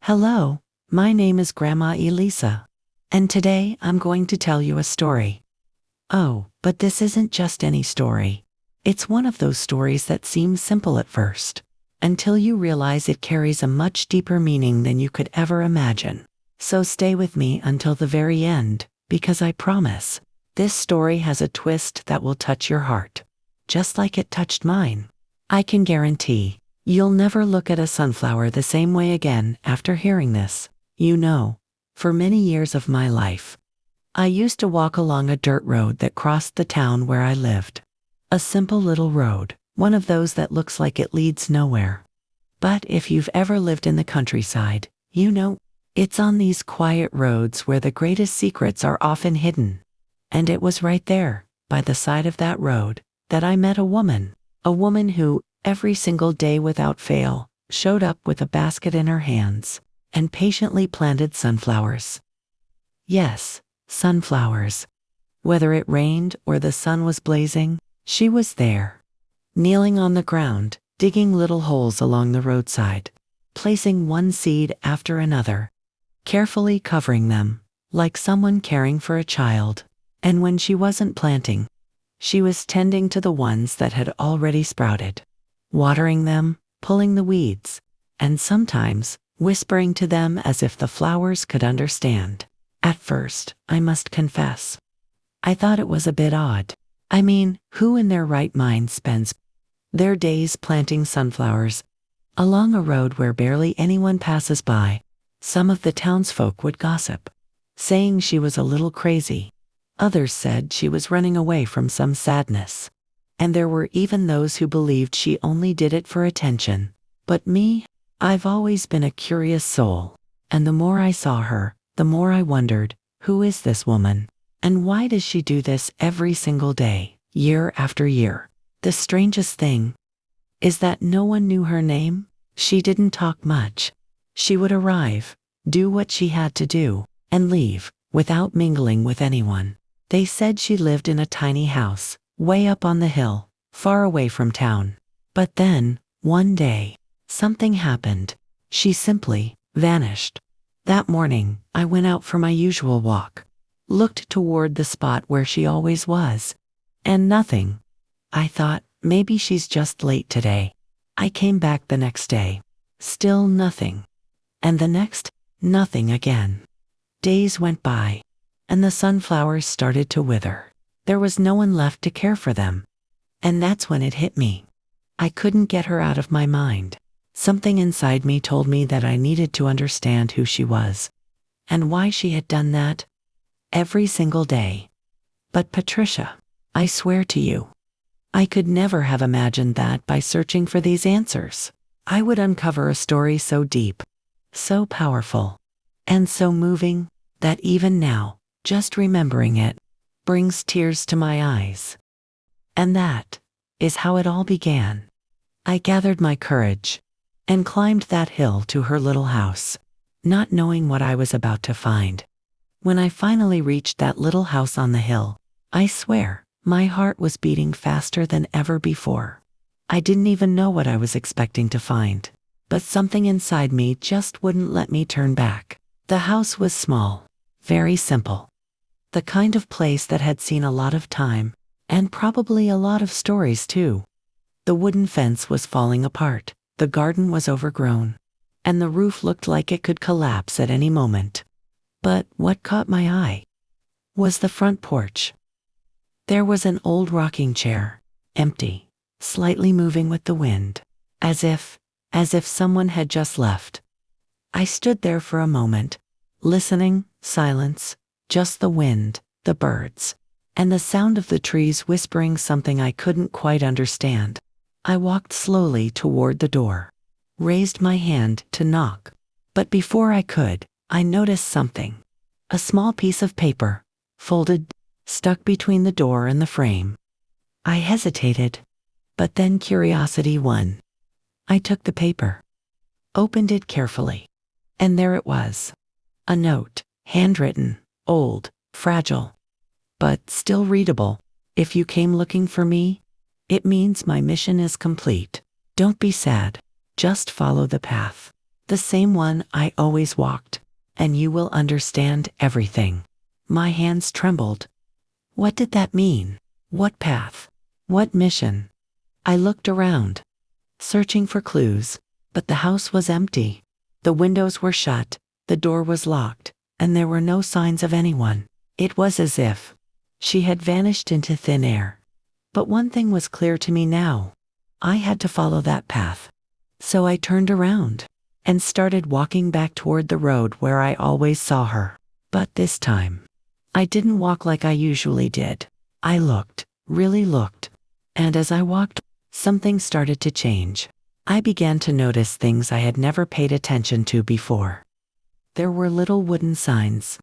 Hello, my name is Grandma Elisa, and today I'm going to tell you a story. Oh, but this isn't just any story. It's one of those stories that seem simple at first, until you realize it carries a much deeper meaning than you could ever imagine. So stay with me until the very end, because I promise, this story has a twist that will touch your heart, just like it touched mine. I can guarantee you'll never look at a sunflower the same way again after hearing this. You know, for many years of my life, I used to walk along a dirt road that crossed the town where I lived. A simple little road, one of those that looks like it leads nowhere. But if you've ever lived in the countryside, you know, it's on these quiet roads where the greatest secrets are often hidden. And it was right there, by the side of that road, that I met a woman who, every single day without fail, showed up with a basket in her hands and patiently planted sunflowers. Yes, sunflowers. Whether it rained or the sun was blazing, she was there, kneeling on the ground, digging little holes along the roadside, placing one seed after another, carefully covering them, like someone caring for a child. And when she wasn't planting, she was tending to the ones that had already sprouted, watering them, pulling the weeds, and sometimes whispering to them as if the flowers could understand. At first, I must confess, I thought it was a bit odd. I mean, who in their right mind spends their days planting sunflowers along a road where barely anyone passes by? Some of the townsfolk would gossip, saying she was a little crazy. Others said she was running away from some sadness. And there were even those who believed she only did it for attention. But me, I've always been a curious soul. And the more I saw her, the more I wondered, who is this woman? And why does she do this every single day, year after year? The strangest thing is that no one knew her name. She didn't talk much. She would arrive, do what she had to do, and leave, without mingling with anyone. They said she lived in a tiny house, way up on the hill, far away from town. But then, one day, something happened. She simply vanished. That morning, I went out for my usual walk, looked toward the spot where she always was, and nothing. I thought, maybe she's just late today. I came back the next day. Still nothing. And the next, nothing again. Days went by, and the sunflowers started to wither. There was no one left to care for them. And that's when it hit me. I couldn't get her out of my mind. Something inside me told me that I needed to understand who she was, and why she had done that every single day. But Patricia, I swear to you, I could never have imagined that by searching for these answers, I would uncover a story so deep, so powerful, and so moving, that even now, just remembering it, brings tears to my eyes. And that is how it all began. I gathered my courage and climbed that hill to her little house, not knowing what I was about to find. When I finally reached that little house on the hill, I swear, my heart was beating faster than ever before. I didn't even know what I was expecting to find, but something inside me just wouldn't let me turn back. The house was small, very simple. The kind of place that had seen a lot of time, and probably a lot of stories too. The wooden fence was falling apart, the garden was overgrown, and the roof looked like it could collapse at any moment. But what caught my eye was the front porch. There was an old rocking chair, empty, slightly moving with the wind, as if someone had just left. I stood there for a moment, listening, silence, just the wind, the birds, and the sound of the trees whispering something I couldn't quite understand. I walked slowly toward the door, raised my hand to knock. But before I could, I noticed something. A small piece of paper, folded, stuck between the door and the frame. I hesitated, but then curiosity won. I took the paper, opened it carefully, and there it was. A note, handwritten, old, fragile, but still readable. If you came looking for me, it means my mission is complete. Don't be sad. Just follow the path. The same one I always walked, and you will understand everything. My hands trembled. What did that mean? What path? What mission? I looked around, searching for clues, but the house was empty. The windows were shut, the door was locked, and there were no signs of anyone. It was as if she had vanished into thin air. But one thing was clear to me now. I had to follow that path. So I turned around and started walking back toward the road where I always saw her. But this time, I didn't walk like I usually did. I looked, really looked, and as I walked, something started to change. I began to notice things I had never paid attention to before. There were little wooden signs,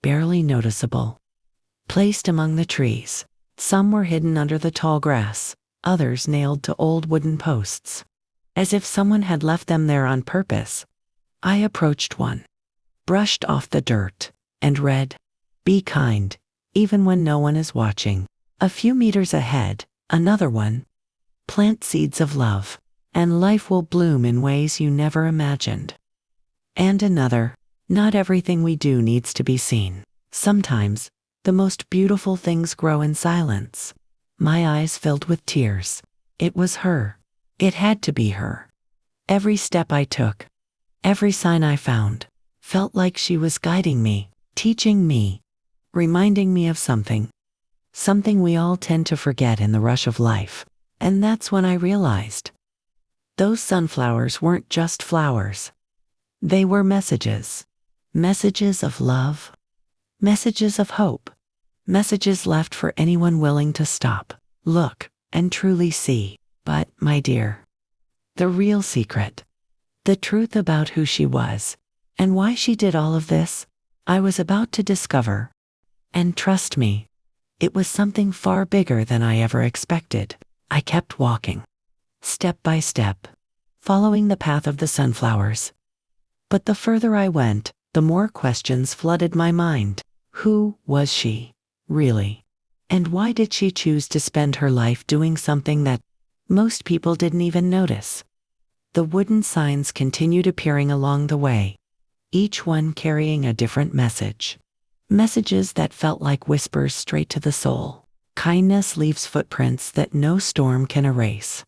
barely noticeable, placed among the trees. Some were hidden under the tall grass, others nailed to old wooden posts, as if someone had left them there on purpose. I approached one, brushed off the dirt, and read, "Be kind, even when no one is watching." A few meters ahead, another one, "Plant seeds of love, and life will bloom in ways you never imagined." And another, "Not everything we do needs to be seen. Sometimes, the most beautiful things grow in silence." My eyes filled with tears. It was her. It had to be her. Every step I took, every sign I found, felt like she was guiding me, teaching me, reminding me of something we all tend to forget in the rush of life. And that's when I realized those sunflowers weren't just flowers. They were messages. Messages of love. Messages of hope. Messages left for anyone willing to stop, look, and truly see. But, my dear, the real secret, the truth about who she was, and why she did all of this, I was about to discover. And trust me, it was something far bigger than I ever expected. I kept walking, step by step, following the path of the sunflowers. But the further I went, the more questions flooded my mind. Who was she, really? And why did she choose to spend her life doing something that most people didn't even notice? The wooden signs continued appearing along the way, each one carrying a different message. Messages that felt like whispers straight to the soul. Kindness leaves footprints that no storm can erase.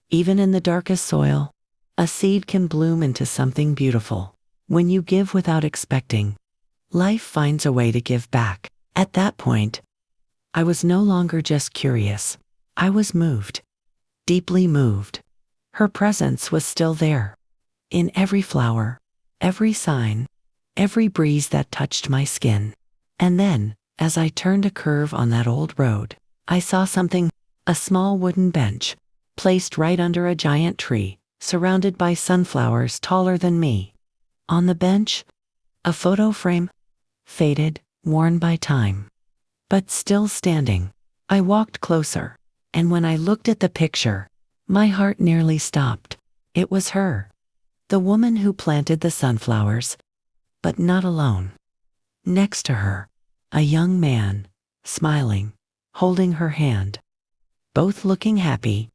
Even in the darkest soil, a seed can bloom into something beautiful. When you give without expecting, life finds a way to give back. At that point, I was no longer just curious. I was moved, deeply moved. Her presence was still there, in every flower, every sign, every breeze that touched my skin. And then, as I turned a curve on that old road, I saw something, a small wooden bench, placed right under a giant tree, surrounded by sunflowers taller than me. On the bench, a photo frame, faded, worn by time, but still standing. I walked closer, and when I looked at the picture, my heart nearly stopped. It was her, the woman who planted the sunflowers, but not alone. Next to her, a young man, smiling, holding her hand, both looking happy,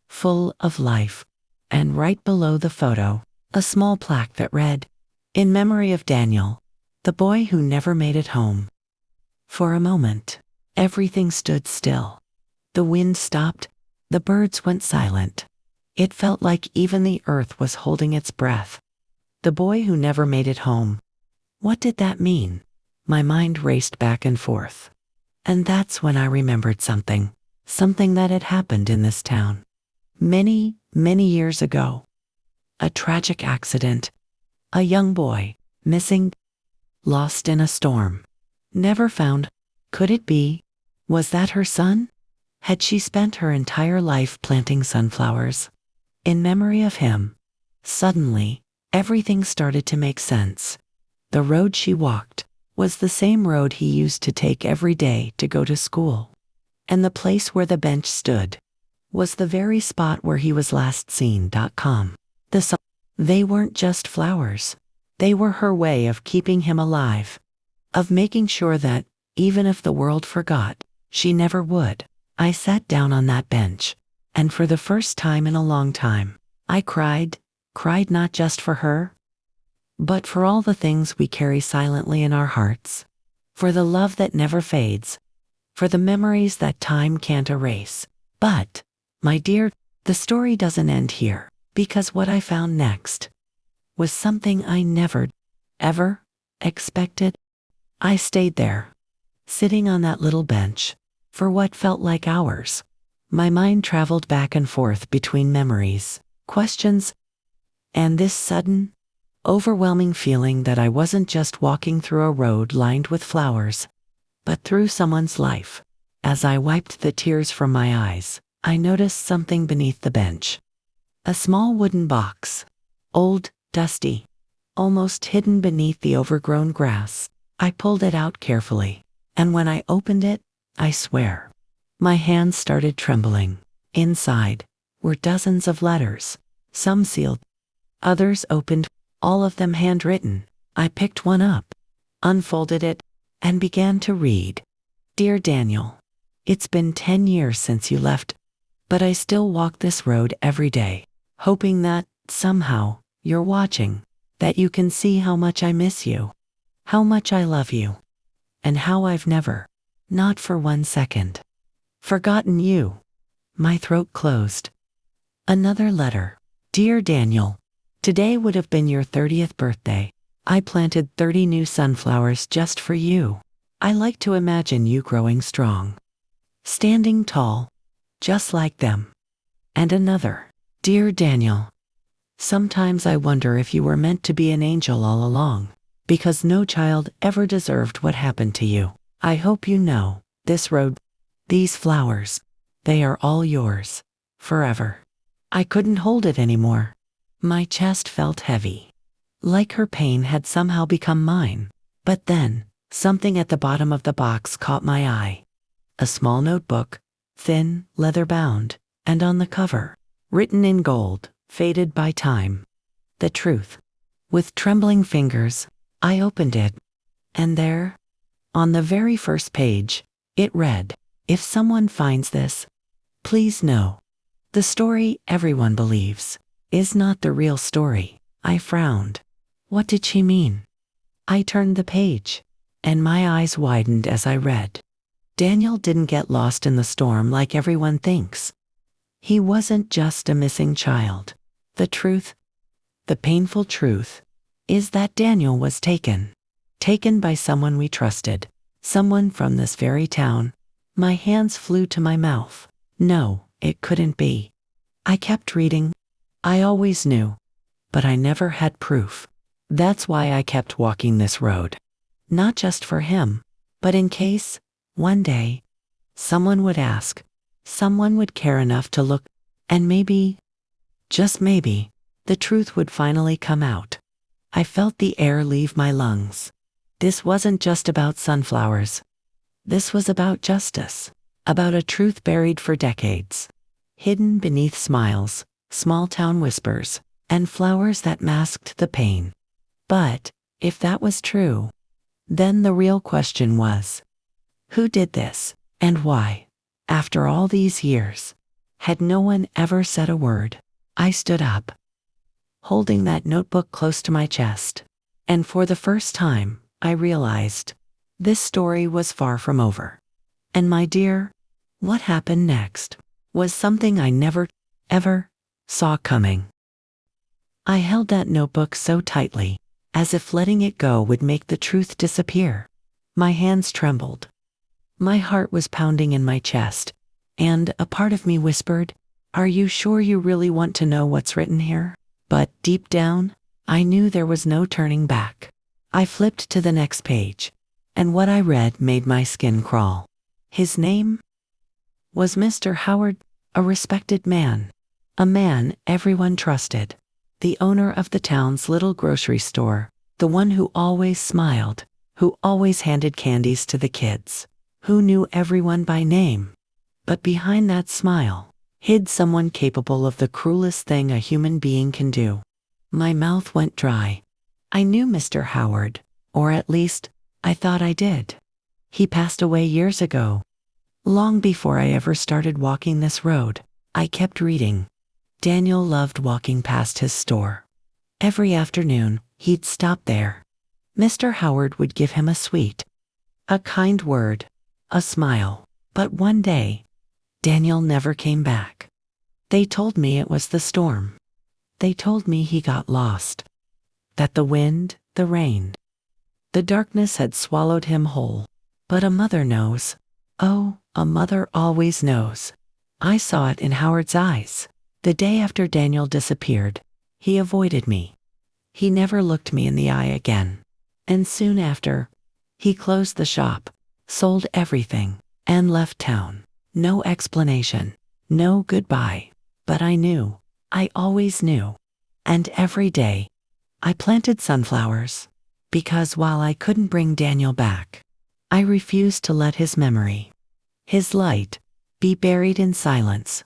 full of life. And right below the photo, a small plaque that read, "In memory of Daniel, the boy who never made it home." For a moment, everything stood still. The wind stopped, the birds went silent. It felt like even the earth was holding its breath. The boy who never made it home. What did that mean? My mind raced back and forth. And that's when I remembered something that had happened in this town. Many, many years ago. A tragic accident. A young boy, missing, lost in a storm. Never found. Could it be? Was that her son? Had she spent her entire life planting sunflowers in memory of him? Suddenly, everything started to make sense. The road she walked was the same road he used to take every day to go to school. And the place where the bench stood was the very spot where he was last seen. They weren't just flowers. They were her way of keeping him alive, of making sure that, even if the world forgot, she never would. I sat down on that bench, and for the first time in a long time, I cried not just for her, but for all the things we carry silently in our hearts, for the love that never fades, for the memories that time can't erase. But, my dear, the story doesn't end here, because what I found next was something I never, ever expected. I stayed there, sitting on that little bench, for what felt like hours. My mind traveled back and forth between memories, questions, and this sudden, overwhelming feeling that I wasn't just walking through a road lined with flowers, but through someone's life. As I wiped the tears from my eyes, I noticed something beneath the bench. A small wooden box, old, dusty, almost hidden beneath the overgrown grass. I pulled it out carefully, and when I opened it, I swear, my hands started trembling. Inside were dozens of letters, some sealed, others opened, all of them handwritten. I picked one up, unfolded it, and began to read. Dear Daniel, it's been 10 years since you left, but I still walk this road every day, hoping that, somehow, you're watching, that you can see how much I miss you, how much I love you, and how I've never, not for 1 second, forgotten you. My throat closed. Another letter. Dear Daniel, today would have been your 30th birthday. I planted 30 new sunflowers just for you. I like to imagine you growing strong, standing tall, just like them. And another. Dear Daniel, sometimes I wonder if you were meant to be an angel all along, because no child ever deserved what happened to you. I hope you know, this road, these flowers, they are all yours, forever. I couldn't hold it anymore. My chest felt heavy, like her pain had somehow become mine. But then, something at the bottom of the box caught my eye. A small notebook, thin, leather-bound, and on the cover, written in gold, faded by time, the truth. With trembling fingers, I opened it, and there, on the very first page, it read, if someone finds this, please know, the story everyone believes is not the real story. I frowned. What did she mean? I turned the page, and my eyes widened as I read. Daniel didn't get lost in the storm like everyone thinks. He wasn't just a missing child. The truth, the painful truth, is that Daniel was taken by someone we trusted, someone from this very town. My hands flew to my mouth. No, it couldn't be. I kept reading. I always knew, but I never had proof. That's why I kept walking this road. Not just for him, but in case, one day, someone would ask, someone would care enough to look, and maybe, just maybe, the truth would finally come out. I felt the air leave my lungs. This wasn't just about sunflowers. This was about justice, about a truth buried for decades, hidden beneath smiles, small-town whispers, and flowers that masked the pain. But, if that was true, then the real question was, who did this, and why? After all these years, had no one ever said a word? I stood up, holding that notebook close to my chest, and for the first time, I realized this story was far from over. And my dear, what happened next was something I never, ever saw coming. I held that notebook so tightly, as if letting it go would make the truth disappear. My hands trembled. My heart was pounding in my chest, and a part of me whispered, are you sure you really want to know what's written here? But deep down, I knew there was no turning back. I flipped to the next page, and what I read made my skin crawl. His name was Mr. Howard, a respected man, a man everyone trusted, the owner of the town's little grocery store, the one who always smiled, who always handed candies to the kids, who knew everyone by name. But behind that smile hid someone capable of the cruelest thing a human being can do. My mouth went dry. I knew Mr. Howard, or at least, I thought I did. He passed away years ago. Long before I ever started walking this road, I kept reading. Daniel loved walking past his store. Every afternoon, he'd stop there. Mr. Howard would give him a kind word, a smile. But one day, Daniel never came back. They told me it was the storm. They told me he got lost. That the wind, the rain, the darkness had swallowed him whole. But a mother knows. Oh, a mother always knows. I saw it in Howard's eyes. The day after Daniel disappeared, he avoided me. He never looked me in the eye again. And soon after, he closed the shop, sold everything, and left town. No explanation, no goodbye. But I knew. I always knew. And every day, I planted sunflowers. Because while I couldn't bring Daniel back, I refused to let his memory, his light, be buried in silence.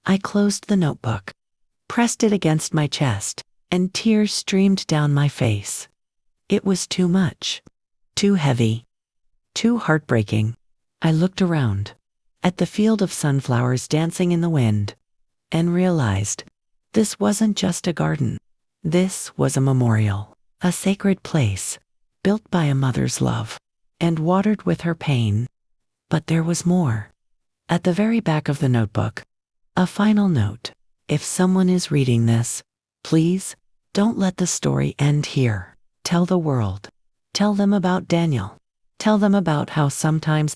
I closed the notebook, pressed it against my chest, and tears streamed down my face. It was too much, too heavy, too heartbreaking. I looked around, at the field of sunflowers dancing in the wind, and realized this wasn't just a garden. This was a memorial, a sacred place, built by a mother's love, and watered with her pain. But there was more. At the very back of the notebook, a final note. If someone is reading this, please, don't let the story end here. Tell the world. Tell them about Daniel. Tell them about how sometimes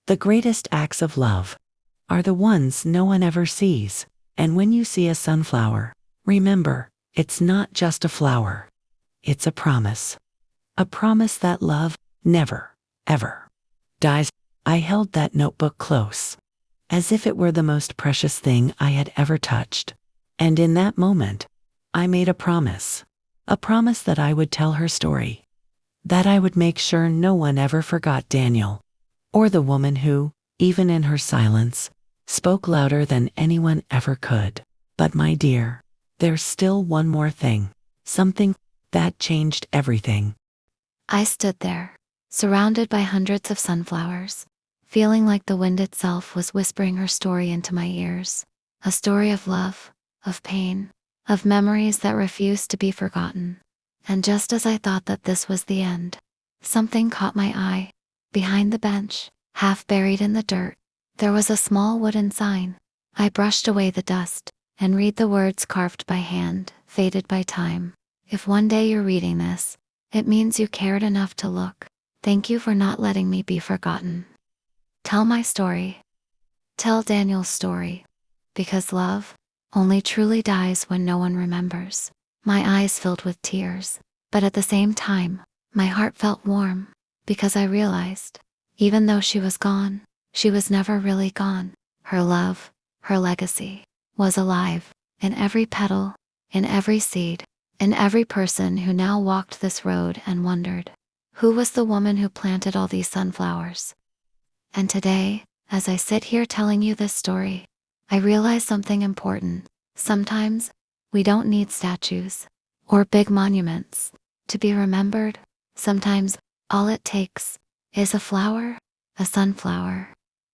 the greatest acts of love are the ones no one ever sees. And when you see a sunflower, remember, it's not just a flower. It's a promise. A promise that love never, ever dies. I held that notebook close, as if it were the most precious thing I had ever touched. And in that moment, I made a promise that I would tell her story, that I would make sure no one ever forgot Daniel, or the woman who, even in her silence, spoke louder than anyone ever could. But my dear, there's still one more thing, something that changed everything. I stood there, surrounded by hundreds of sunflowers, feeling like the wind itself was whispering her story into my ears. A story of love, of pain, of memories that refused to be forgotten. And just as I thought that this was the end, something caught my eye. Behind the bench, half buried in the dirt, there was a small wooden sign. I brushed away the dust and read the words carved by hand, faded by time. If one day you're reading this, it means you cared enough to look. Thank you for not letting me be forgotten. Tell my story. Tell Daniel's story. Because love only truly dies when no one remembers. My eyes filled with tears, but at the same time, my heart felt warm, because I realized, even though she was gone, she was never really gone. Her love, her legacy, was alive, in every petal, in every seed, in every person who now walked this road and wondered, who was the woman who planted all these sunflowers? And today, as I sit here telling you this story, I realize something important. Sometimes, we don't need statues or big monuments to be remembered. Sometimes, all it takes is a flower, a sunflower,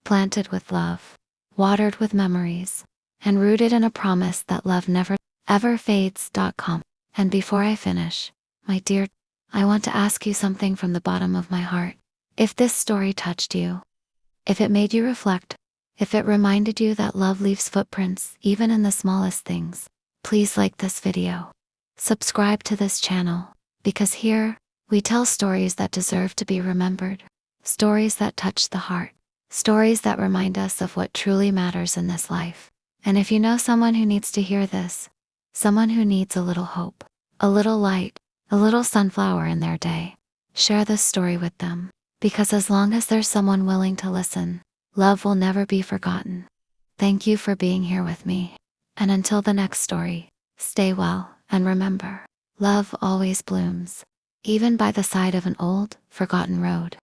planted with love, watered with memories, and rooted in a promise that love never, ever fades.com. And before I finish, my dear, I want to ask you something from the bottom of my heart. If this story touched you, if it made you reflect, if it reminded you that love leaves footprints even in the smallest things, please like this video. Subscribe to this channel, because here, we tell stories that deserve to be remembered. Stories that touch the heart. Stories that remind us of what truly matters in this life. And if you know someone who needs to hear this, someone who needs a little hope, a little light, a little sunflower in their day, share this story with them. Because as long as there's someone willing to listen, love will never be forgotten. Thank you for being here with me. And until the next story, stay well, and remember, love always blooms, even by the side of an old, forgotten road.